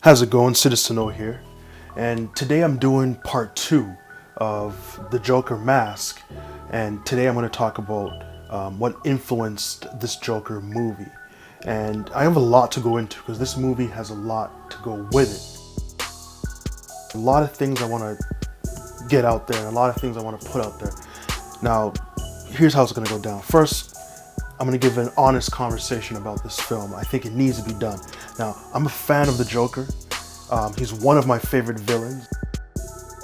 How's it going? Citizen O here, and today I'm doing part 2 of the Joker mask, and today I'm going to talk about what influenced this Joker movie. And I have a lot to go into because this movie has a lot to go with it. A lot of things I want to get out there and a lot of things I want to put out there. Now, here's how it's going to go down. First, I'm going to give an honest conversation about this film. I think it needs to be done. Now, I'm a fan of the Joker. He's one of my favorite villains.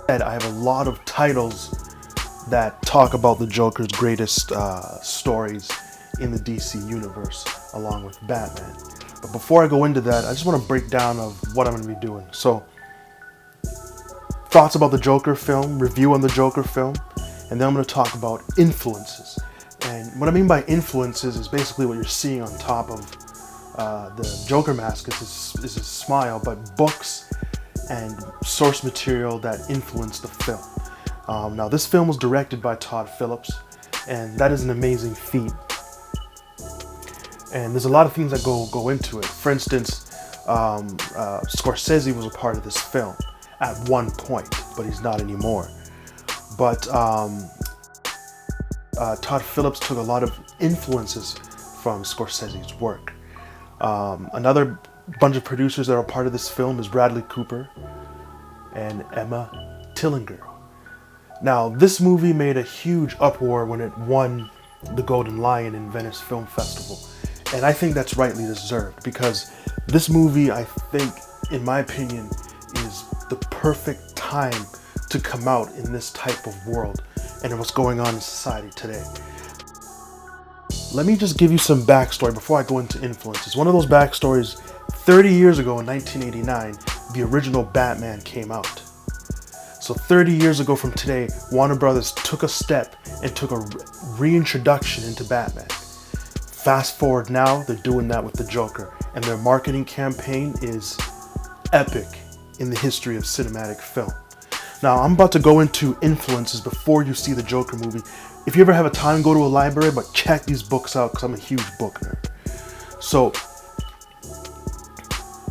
And I have a lot of titles that talk about the Joker's greatest stories in the DC universe, along with Batman. But before I go into that, I just want to break down of what I'm going to be doing. So, thoughts about the Joker film, review on the Joker film, and then I'm going to talk about influences. And what I mean by influences is basically what you're seeing on top of the Joker mask is his smile, but books and source material that influenced the film. Now, this film was directed by Todd Phillips, and that is an amazing feat. And there's a lot of things that go into it. For instance, Scorsese was a part of this film at one point, but he's not anymore. But Todd Phillips took a lot of influences from Scorsese's work. Another bunch of producers that are part of this film is Bradley Cooper and Emma Tillinger. Now, this movie made a huge uproar when it won the Golden Lion in Venice Film Festival. And I think that's rightly deserved, because this movie, I think, in my opinion, is the perfect time to come out in this type of world and what's going on in society today. Let me just give you some backstory before I go into influences. One of those backstories, 30 years ago in 1989, the original Batman came out. So 30 years ago from today, Warner Brothers took a step and took a reintroduction into Batman. Fast forward now, they're doing that with the Joker, and their marketing campaign is epic in the history of cinematic film. Now, I'm about to go into influences before you see the Joker movie. If you ever have a time, go to a library, but check these books out because I'm a huge book nerd. So,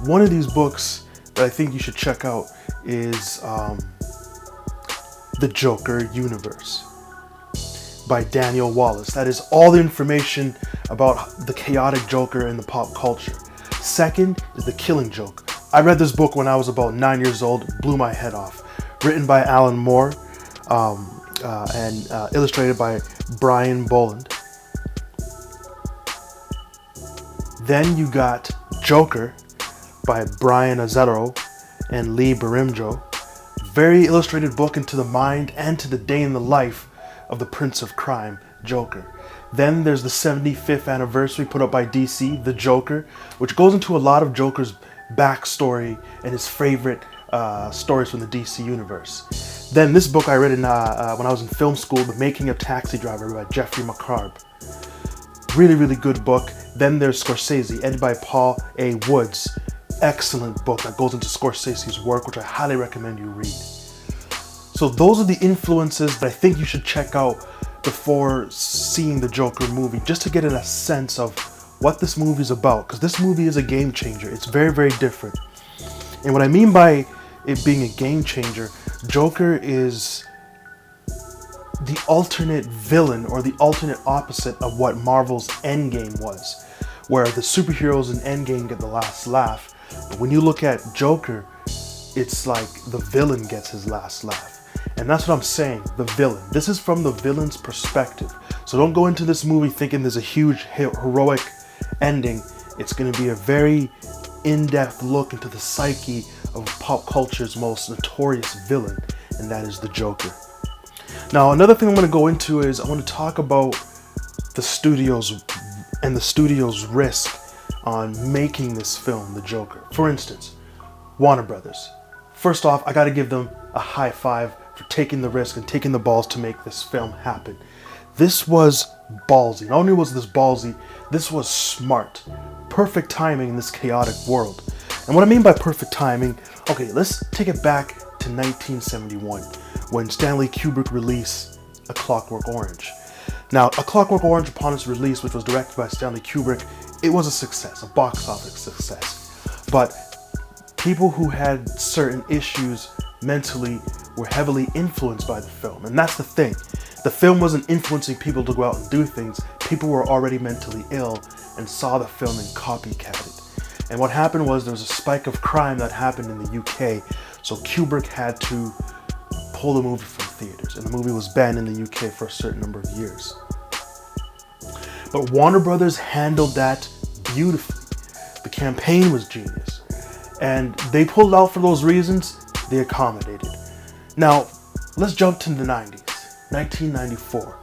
one of these books that I think you should check out is The Joker Universe by Daniel Wallace. That is all the information about the chaotic Joker in the pop culture. Second is The Killing Joke. I read this book when I was about 9 years old, blew my head off. Written by Alan Moore and illustrated by Brian Boland. Then you got Joker by Brian Azzaro and Lee Barimjo. Very illustrated book into the mind and to the day in the life of the Prince of Crime, Joker. Then there's the 75th anniversary put up by DC, The Joker, which goes into a lot of Joker's backstory and his favorite stories from the DC universe. Then this book I read when I was in film school, The Making of Taxi Driver by Jeffrey McCarb. Really, really good book. Then there's Scorsese, edited by Paul A. Woods. Excellent book that goes into Scorsese's work, which I highly recommend you read. So those are the influences that I think you should check out before seeing the Joker movie, just to get a sense of what this movie is about, because this movie is a game changer. It's very, very different. And what I mean by it being a game changer, Joker is the alternate villain or the alternate opposite of what Marvel's Endgame was, where the superheroes in Endgame get the last laugh. But when you look at Joker, it's like the villain gets his last laugh. And that's what I'm saying, the villain. This is from the villain's perspective. So don't go into this movie thinking there's a huge heroic ending. It's going to be a very in-depth look into the psyche of pop culture's most notorious villain, and that is the Joker. Now, another thing I'm going to go into is I want to talk about the studios and the studio's risk on making this film, The Joker. For instance, Warner Brothers. First off, I got to give them a high five for taking the risk and taking the balls to make this film happen. This was ballsy. Not only was this ballsy, this was smart. Perfect timing in this chaotic world. And what I mean by perfect timing, okay, let's take it back to 1971 when Stanley Kubrick released A Clockwork Orange. Now, A Clockwork Orange, upon its release, which was directed by Stanley Kubrick, it was a success, a box office success. But people who had certain issues mentally were heavily influenced by the film. And that's the thing. The film wasn't influencing people to go out and do things. People were already mentally ill and saw the film and copycatted. And what happened was there was a spike of crime that happened in the UK. So Kubrick had to pull the movie from theaters. And the movie was banned in the UK for a certain number of years. But Warner Brothers handled that beautifully. The campaign was genius. And they pulled out for those reasons. They accommodated. Now, let's jump to the 90s. 1994.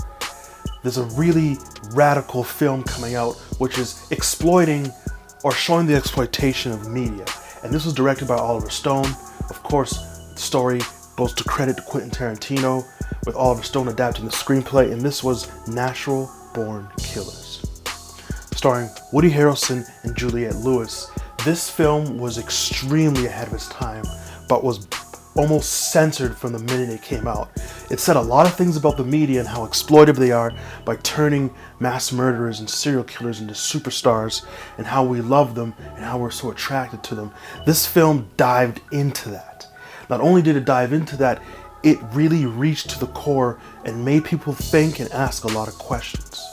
There's a really radical film coming out which is exploiting or showing the exploitation of media. And this was directed by Oliver Stone. Of course, the story goes to credit to Quentin Tarantino, with Oliver Stone adapting the screenplay, and this was Natural Born Killers. Starring Woody Harrelson and Juliette Lewis. This film was extremely ahead of its time, but was almost censored from the minute it came out. It said a lot of things about the media and how exploitive they are by turning mass murderers and serial killers into superstars, and how we love them and how we're so attracted to them. This film dived into that. Not only did it dive into that, it really reached to the core and made people think and ask a lot of questions.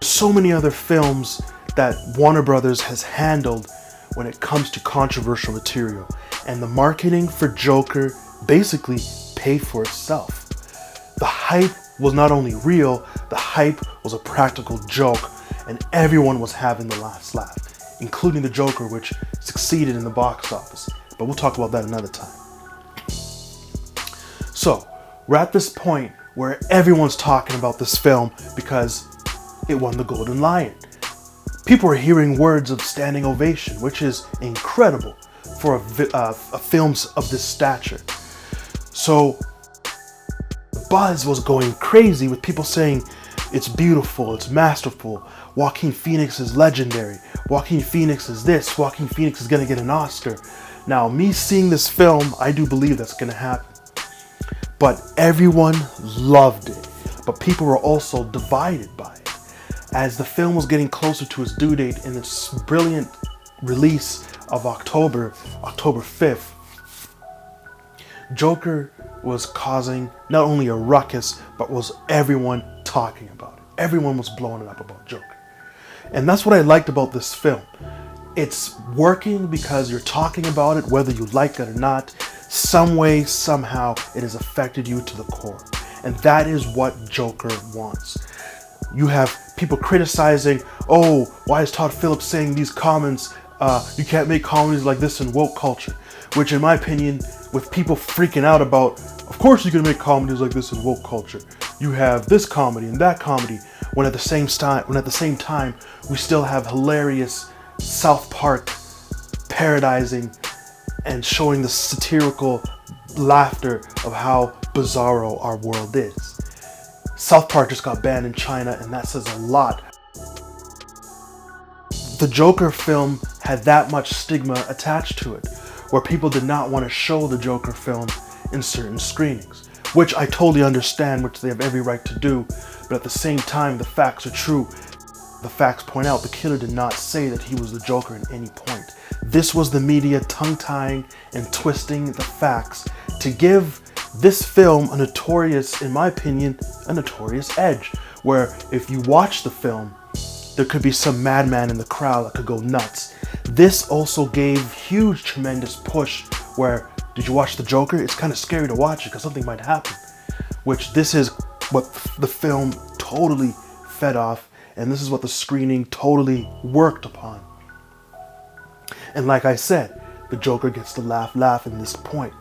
So many other films that Warner Brothers has handled when it comes to controversial material, and the marketing for Joker basically paid for itself. The hype was not only real, the hype was a practical joke, and everyone was having the last laugh, including the Joker, which succeeded in the box office. But we'll talk about that another time. So, we're at this point where everyone's talking about this film because it won the Golden Lion. People are hearing words of standing ovation, which is incredible for a films of this stature. So the buzz was going crazy with people saying it's beautiful, it's masterful, Joaquin Phoenix is legendary, Joaquin Phoenix is this, Joaquin Phoenix is gonna get an Oscar. Now, me seeing this film, I do believe that's gonna happen. But everyone loved it, but people were also divided by it. As the film was getting closer to its due date in its brilliant release of October 5th, Joker was causing not only a ruckus, but was everyone talking about it. Everyone was blowing it up about Joker. And that's what I liked about this film. It's working because you're talking about it, whether you like it or not. Some way, somehow, it has affected you to the core. And that is what Joker wants. You have people criticizing, oh, why is Todd Phillips saying these comments? You can't make comedies like this in woke culture. Which, in my opinion, with people freaking out about, of course you can make comedies like this in woke culture. You have this comedy and that comedy, when at the same time we still have hilarious South Park parodizing and showing the satirical laughter of how bizarro our world is. South Park just got banned in China, and that says a lot. The Joker film had that much stigma attached to it, where people did not want to show the Joker film in certain screenings, which I totally understand, which they have every right to do, but at the same time, the facts are true. The facts point out the killer did not say that he was the Joker at any point. This was the media tongue-tying and twisting the facts to give this film a notorious, in my opinion, a notorious edge, where if you watch the film, there could be some madman in the crowd that could go nuts. This also gave huge, tremendous push where, did you watch the Joker? It's kind of scary to watch it because something might happen. Which this is what the film totally fed off, and this is what the screening totally worked upon. And like I said, the Joker gets to laugh in this point.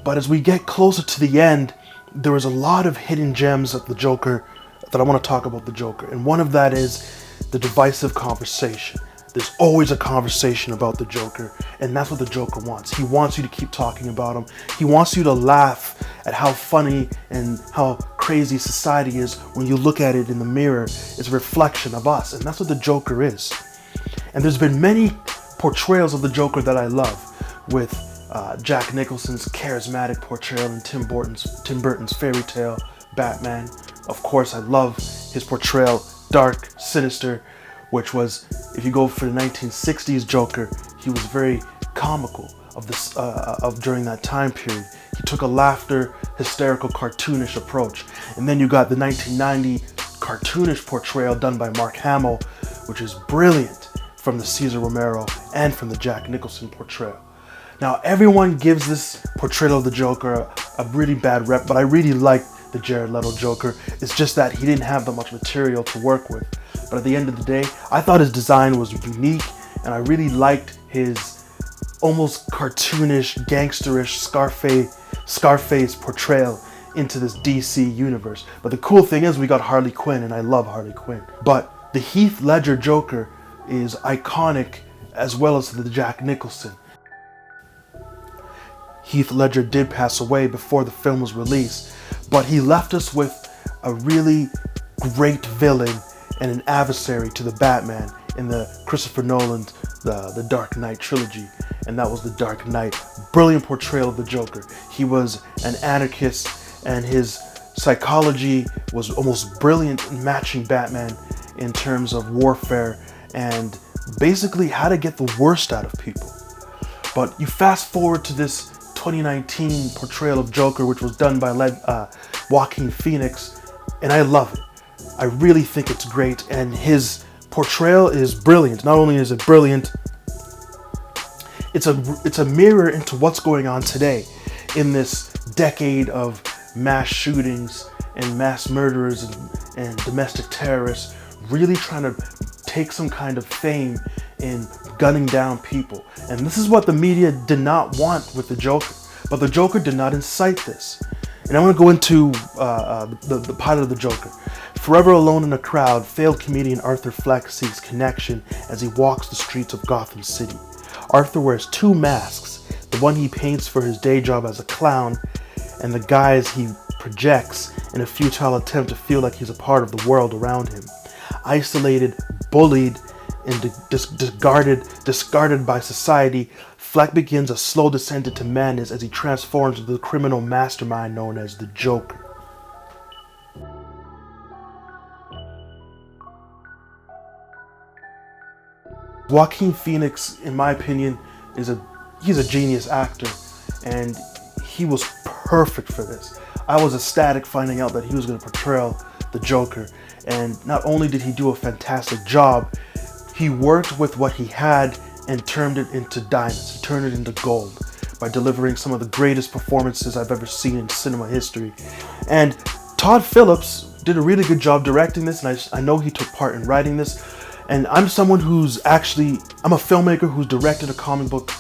But as we get closer to the end, there is a lot of hidden gems of the Joker that I want to talk about the Joker. And one of that is the divisive conversation. There's always a conversation about the Joker, and that's what the Joker wants. He wants you to keep talking about him. He wants you to laugh at how funny and how crazy society is when you look at it in the mirror. It's a reflection of us, and that's what the Joker is. And there's been many portrayals of the Joker that I love, with Jack Nicholson's charismatic portrayal in Tim Burton's fairy tale Batman. Of course, I love his portrayal, dark, sinister, which was, if you go for the 1960s Joker, he was very comical during that time period. He took a laughter, hysterical, cartoonish approach. And then you got the 1990 cartoonish portrayal done by Mark Hamill, which is brilliant, from the Cesar Romero and from the Jack Nicholson portrayal. Now, everyone gives this portrayal of the Joker a really bad rep, but I really like the Jared Leto Joker. It's just that he didn't have that much material to work with. But at the end of the day, I thought his design was unique, and I really liked his almost cartoonish, gangsterish Scarface portrayal into this DC universe. But the cool thing is we got Harley Quinn, and I love Harley Quinn. But the Heath Ledger Joker is iconic, as well as the Jack Nicholson. Heath Ledger did pass away before the film was released, but he left us with a really great villain and an adversary to the Batman in the Christopher Nolan's the Dark Knight trilogy, and that was the Dark Knight. Brilliant portrayal of the Joker. He was an anarchist, and his psychology was almost brilliant in matching Batman in terms of warfare and basically how to get the worst out of people. But you fast forward to this 2019 portrayal of Joker, which was done by Joaquin Phoenix, and I love it. I really think it's great, and his portrayal is brilliant. Not only is it brilliant, it's a mirror into what's going on today in this decade of mass shootings and mass murderers and domestic terrorists, really trying to take some kind of fame in gunning down people. And this is what the media did not want with the Joker, but the Joker did not incite this. And I'm going to go into the pilot of the Joker. Forever alone in a crowd, failed comedian Arthur Fleck seeks connection as he walks the streets of Gotham City. Arthur wears two masks, the one he paints for his day job as a clown, and the guise he projects in a futile attempt to feel like he's a part of the world around him. Isolated, bullied, and discarded by society, Fleck begins a slow descent into madness as he transforms into the criminal mastermind known as the Joker. Joaquin Phoenix, in my opinion, he's a genius actor, and he was perfect for this. I was ecstatic finding out that he was going to portray the Joker, and not only did he do a fantastic job, he worked with what he had and turned it into diamonds. He turned it into gold by delivering some of the greatest performances I've ever seen in cinema history. And Todd Phillips did a really good job directing this, and I know he took part in writing this. And I'm someone I'm a filmmaker who's directed a comic book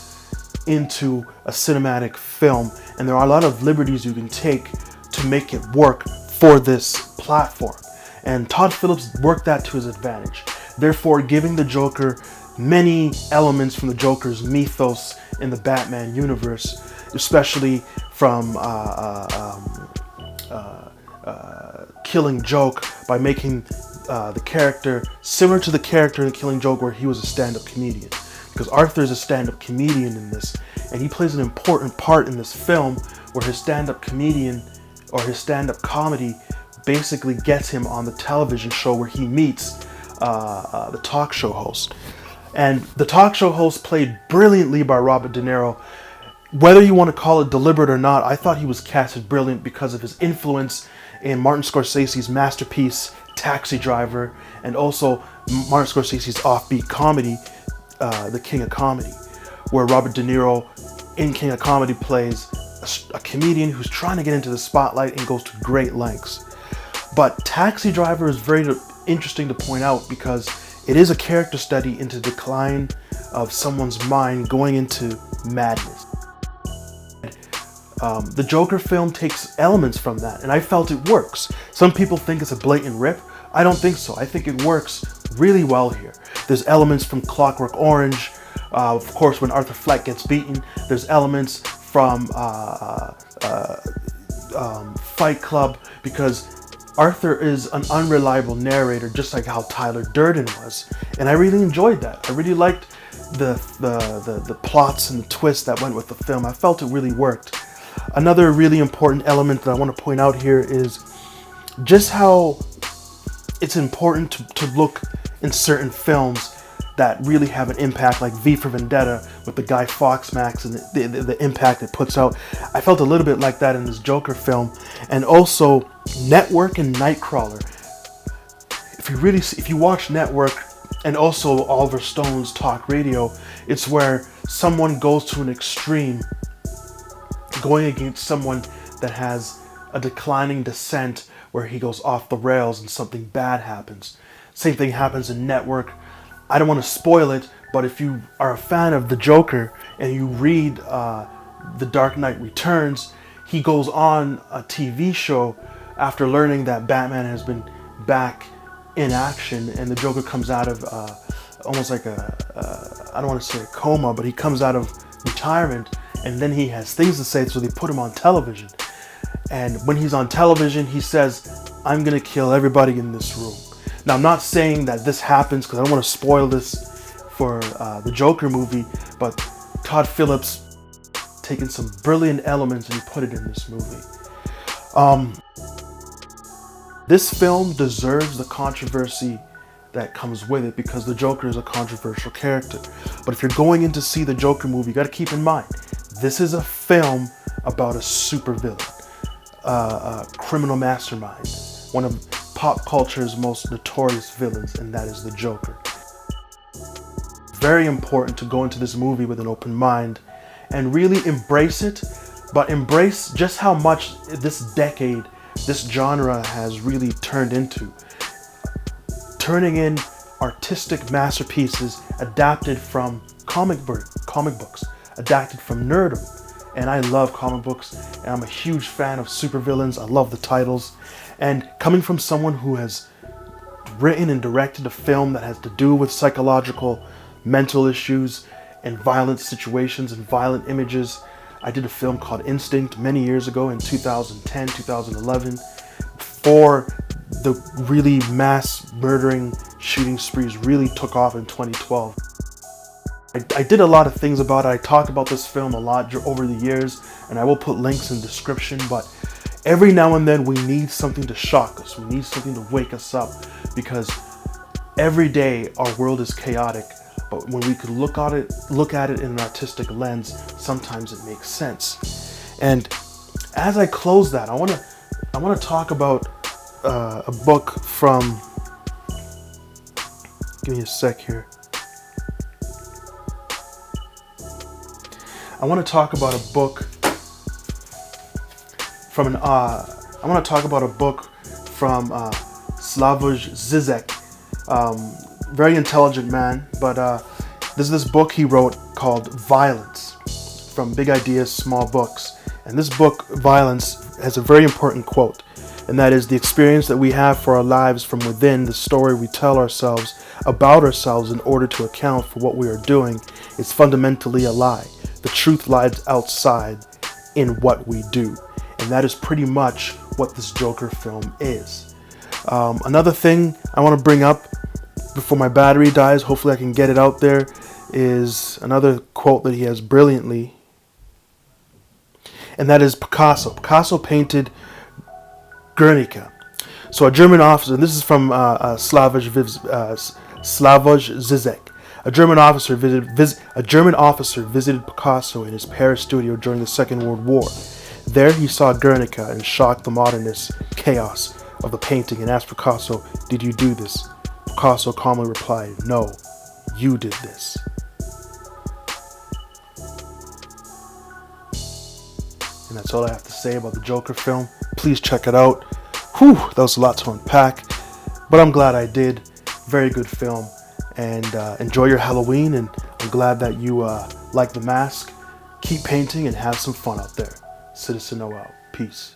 into a cinematic film, and there are a lot of liberties you can take to make it work for this platform. And Todd Phillips worked that to his advantage, therefore giving the Joker many elements from the Joker's mythos in the Batman universe, especially from Killing Joke, by making the character similar to the character in Killing Joke, where he was a stand-up comedian. Because Arthur is a stand-up comedian in this, and he plays an important part in this film where his stand-up comedian or his stand-up comedy basically gets him on the television show where he meets the talk show host. And the talk show host played brilliantly by Robert De Niro. Whether you want to call it deliberate or not, I thought he was casted brilliant because of his influence in Martin Scorsese's masterpiece Taxi Driver, and also Martin Scorsese's offbeat comedy, The King of Comedy, where Robert De Niro in King of Comedy plays a comedian who's trying to get into the spotlight and goes to great lengths. But Taxi Driver is very interesting to point out because it is a character study into the decline of someone's mind going into madness. The Joker film takes elements from that, and I felt it works. Some people think it's a blatant rip. I don't think so. I think it works really well here. There's elements from Clockwork Orange, of course, when Arthur Fleck gets beaten. There's elements from Fight Club, because Arthur is an unreliable narrator, just like how Tyler Durden was, and I really enjoyed that. I really liked the plots and the twists that went with the film. I felt it really worked. Another really important element that I want to point out here is just how it's important to look in certain films that really have an impact, like V for Vendetta with the Guy Fawkes Max and the impact it puts out. I felt a little bit like that in this Joker film. And also Network and Nightcrawler. If you watch Network and also Oliver Stone's talk radio, it's where someone goes to an extreme, going against someone that has a declining descent where he goes off the rails and something bad happens. Same thing happens in Network. I don't want to spoil it, but if you are a fan of the Joker and you read The Dark Knight Returns, he goes on a TV show after learning that Batman has been back in action, and the Joker comes out of almost like I don't want to say a coma, but he comes out of retirement, and then he has things to say, so they put him on television. And when he's on television, he says, "I'm gonna kill everybody in this room." Now, I'm not saying that this happens because I don't want to spoil this for the Joker movie, but Todd Phillips taken some brilliant elements and he put it in this movie. This film deserves the controversy that comes with it because the Joker is a controversial character. But if you're going in to see the Joker movie, you got to keep in mind, this is a film about a supervillain, a criminal mastermind, one of pop culture's most notorious villains, and that is the Joker. Very important to go into this movie with an open mind and really embrace it, but embrace just how much this decade, this genre has really turned into. Turning in artistic masterpieces adapted from comic books, adapted from nerdom. And I love comic books, and I'm a huge fan of supervillains. I love the titles. And coming from someone who has written and directed a film that has to do with psychological, mental issues, and violent situations and violent images, I did a film called Instinct many years ago in 2010, 2011, before the really mass murdering shooting sprees really took off in 2012. I did a lot of things about it. I talked about this film a lot over the years, and I will put links in the description, but every now and then we need something to shock us. We need something to wake us up, because every day our world is chaotic, but when we could look at it in an artistic lens, sometimes it makes sense. And as I close that, I want to talk about a book from, give me a sec here. I want to talk about a book from Slavoj Zizek. Very intelligent man, but there's this book he wrote called Violence, from Big Ideas, Small Books. And this book, Violence, has a very important quote, and that is, "The experience that we have for our lives from within, the story we tell ourselves about ourselves in order to account for what we are doing, is fundamentally a lie. The truth lies outside in what we do." And that is pretty much what this Joker film is. Another thing I want to bring up before my battery dies, hopefully I can get it out there, is another quote that he has brilliantly, and that is Picasso. Picasso painted Guernica. So a German officer, and this is from Slavoj Zizek. A German officer visited Picasso in his Paris studio during the Second World War. There he saw Guernica and shocked the modernist chaos of the painting and asked Picasso, "Did you do this?" Picasso calmly replied, "No, you did this." And that's all I have to say about the Joker film. Please check it out. Whew, that was a lot to unpack, but I'm glad I did. Very good film. And enjoy your Halloween, and I'm glad that you like the mask. Keep painting and have some fun out there. Citizen Noel. Peace.